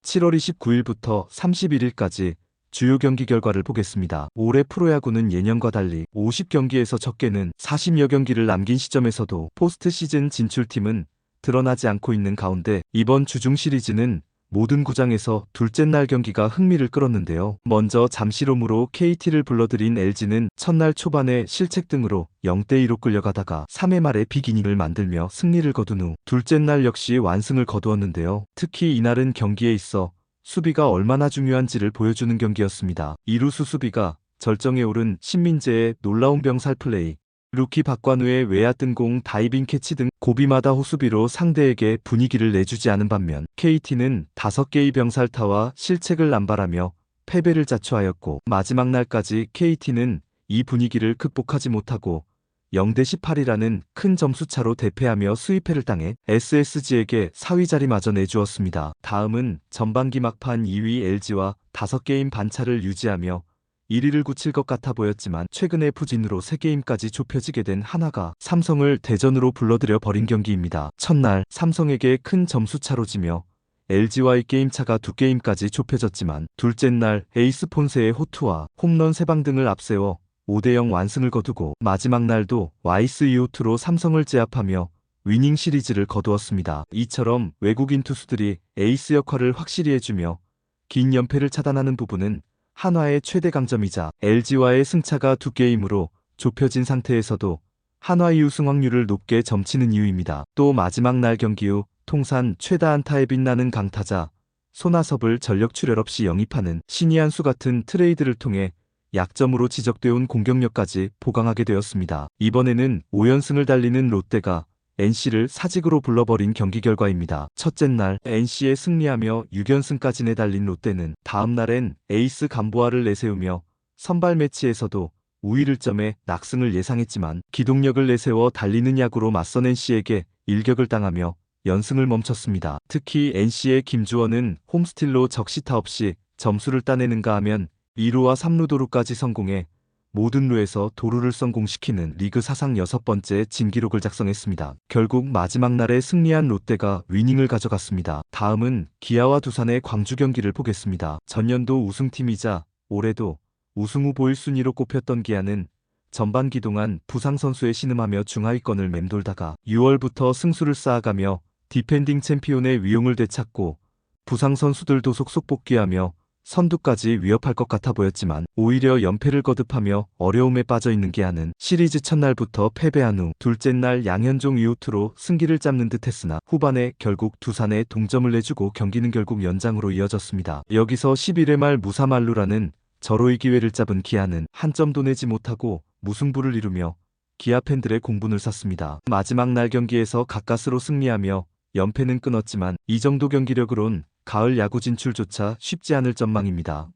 7월 29일부터 31일까지 주요 경기 결과를 보겠습니다. 올해 프로야구는 예년과 달리 50경기에서 적게는 40여 경기를 남긴 시점에서도 포스트 시즌 진출팀은 드러나지 않고 있는 가운데 이번 주중 시리즈는 모든 구장에서 둘째 날 경기가 흥미를 끌었는데요. 먼저 잠실홈으로 KT를 불러들인 LG는 첫날 초반에 실책 등으로 0대2로 끌려가다가 3회 말에 빅이닝을 만들며 승리를 거둔 후 둘째 날 역시 완승을 거두었는데요. 특히 이날은 경기에 있어 수비가 얼마나 중요한지를 보여주는 경기였습니다. 이루수 수비가 절정에 오른 신민재의 놀라운 병살 플레이, 루키 박관우의 외야 뜬공 다이빙 캐치 등 고비마다 호수비로 상대에게 분위기를 내주지 않은 반면 KT는 5개의 병살타와 실책을 남발하며 패배를 자초하였고 마지막 날까지 KT는 이 분위기를 극복하지 못하고 0대18이라는 큰 점수차로 대패하며 수입패를 당해 SSG에게 4위 자리마저 내주었습니다. 다음은 전반기 막판 2위 LG와 5게임 반차를 유지하며 1위를 굳힐 것 같아 보였지만 최근의 부진으로 3게임까지 좁혀지게 된 하나가 삼성을 대전으로 불러들여 버린 경기입니다. 첫날 삼성에게 큰 점수차로 지며 LG와의 게임차가 2게임까지 좁혀졌지만 둘째 날 에이스 폰세의 호투와 홈런 3방 등을 앞세워 5대0 완승을 거두고 마지막 날도 와이스 이호투로 삼성을 제압하며 위닝 시리즈를 거두었습니다. 이처럼 외국인 투수들이 에이스 역할을 확실히 해주며 긴 연패를 차단하는 부분은 한화의 최대 강점이자 LG와의 승차가 2게임으로 좁혀진 상태에서도 한화의 우승 확률을 높게 점치는 이유입니다. 또 마지막 날 경기 후 통산 최다 안타에 빛나는 강타자 손아섭을 전력 출혈 없이 영입하는 신이한수 같은 트레이드를 통해 약점으로 지적되어 온 공격력까지 보강하게 되었습니다. 이번에는 5연승을 달리는 롯데가 NC를 사직으로 불러버린 경기 결과입니다. 첫째 날 NC에 승리하며 6연승까지 내달린 롯데는 다음 날엔 에이스 감보아를 내세우며 선발 매치에서도 우위를 점해 낙승을 예상했지만 기동력을 내세워 달리는 야구로 맞선 NC에게 일격을 당하며 연승을 멈췄습니다. 특히 NC의 김주원은 홈스틸로 적시타 없이 점수를 따내는가 하면 2루와 3루 도루까지 성공해 모든 루에서 도루를 성공시키는 리그 사상 6번째 진기록을 작성했습니다. 결국 마지막 날에 승리한 롯데가 위닝을 가져갔습니다. 다음은 기아와 두산의 광주 경기를 보겠습니다. 전년도 우승팀이자 올해도 우승 후보일 순위로 꼽혔던 기아는 전반기 동안 부상 선수에 신음하며 중하위권을 맴돌다가 6월부터 승수를 쌓아가며 디펜딩 챔피온의 위용을 되찾고 부상 선수들도 속속 복귀하며 선두까지 위협할 것 같아 보였지만 오히려 연패를 거듭하며 어려움에 빠져있는 기아는 시리즈 첫날부터 패배한 후 둘째 날 양현종 이호투로 승기를 잡는 듯 했으나 후반에 결국 두산에 동점을 내주고 경기는 결국 연장으로 이어졌습니다. 여기서 11회 말 무사만루라는 절호의 기회를 잡은 기아는 한 점도 내지 못하고 무승부를 이루며 기아 팬들의 공분을 샀습니다. 마지막 날 경기에서 가까스로 승리하며 연패는 끊었지만 이 정도 경기력으론 가을 야구 진출조차 쉽지 않을 전망입니다.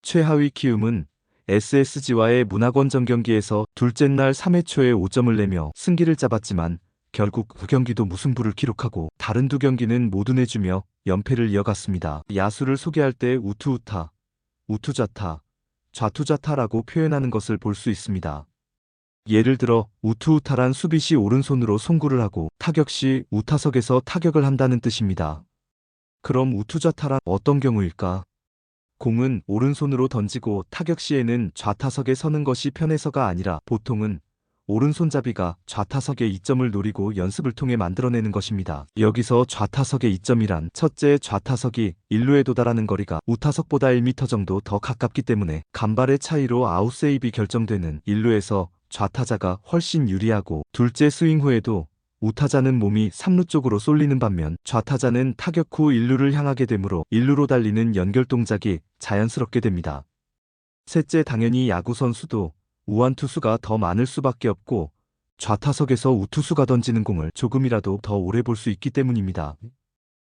최하위 키움은 SSG와의 문학원전 경기에서 둘째 날 3회 초에 5점을 내며 승기를 잡았지만 결국 그 경기도 무승부를 기록하고 다른 2경기는 모두 내주며 연패를 이어갔습니다. 야수를 소개할 때 우투우타, 우투좌타, 좌투좌타라고 표현하는 것을 볼 수 있습니다. 예를 들어 우투우타란 수비 시 오른손으로 송구를 하고 타격 시 우타석에서 타격을 한다는 뜻입니다. 그럼 우투좌타란 어떤 경우일까? 공은 오른손으로 던지고 타격 시에는 좌타석에 서는 것이 편해서가 아니라 보통은 오른손잡이가 좌타석의 이점을 노리고 연습을 통해 만들어내는 것입니다. 여기서 좌타석의 이점이란 첫째 좌타석이 1루에 도달하는 거리가 우타석보다 1m 정도 더 가깝기 때문에 간발의 차이로 아웃세이브이 결정되는 1루에서 좌타자가 훨씬 유리하고 둘째 스윙 후에도 우타자는 몸이 3루 쪽으로 쏠리는 반면 좌타자는 타격 후 1루를 향하게 되므로 1루로 달리는 연결 동작이 자연스럽게 됩니다. 셋째 당연히 야구 선수도 우완투수가 더 많을 수밖에 없고 좌타석에서 우투수가 던지는 공을 조금이라도 더 오래 볼 수 있기 때문입니다.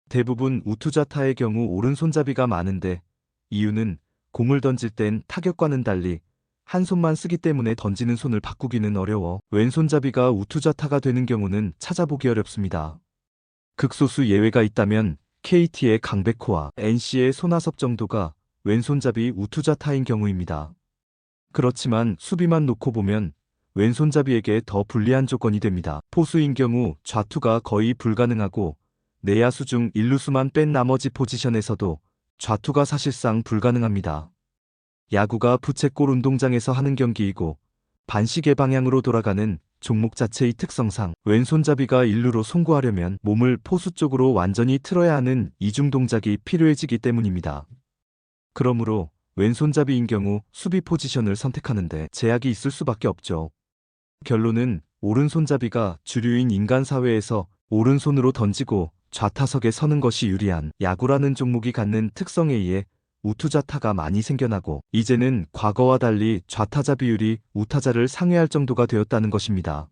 대부분 우투좌타의 경우 오른손잡이가 많은데 이유는 공을 던질 땐 타격과는 달리 한 손만 쓰기 때문에 던지는 손을 바꾸기는 어려워 왼손잡이가 우투좌타가 되는 경우는 찾아보기 어렵습니다. 극소수 예외가 있다면 KT의 강백호와 NC의 손아섭 정도가 왼손잡이 우투좌타인 경우입니다. 그렇지만 수비만 놓고 보면 왼손잡이에게 더 불리한 조건이 됩니다. 포수인 경우 좌투가 거의 불가능하고 내야수 중 1루수만 뺀 나머지 포지션에서도 좌투가 사실상 불가능합니다. 야구가 부채꼴 운동장에서 하는 경기이고 반시계 방향으로 돌아가는 종목 자체의 특성상 왼손잡이가 1루로 송구하려면 몸을 포수 쪽으로 완전히 틀어야 하는 이중 동작이 필요해지기 때문입니다. 그러므로 왼손잡이인 경우 수비 포지션을 선택하는데 제약이 있을 수밖에 없죠. 결론은 오른손잡이가 주류인 인간 사회에서 오른손으로 던지고 좌타석에 서는 것이 유리한 야구라는 종목이 갖는 특성에 의해 우투좌타가 많이 생겨나고 이제는 과거와 달리 좌타자 비율이 우타자를 상회할 정도가 되었다는 것입니다.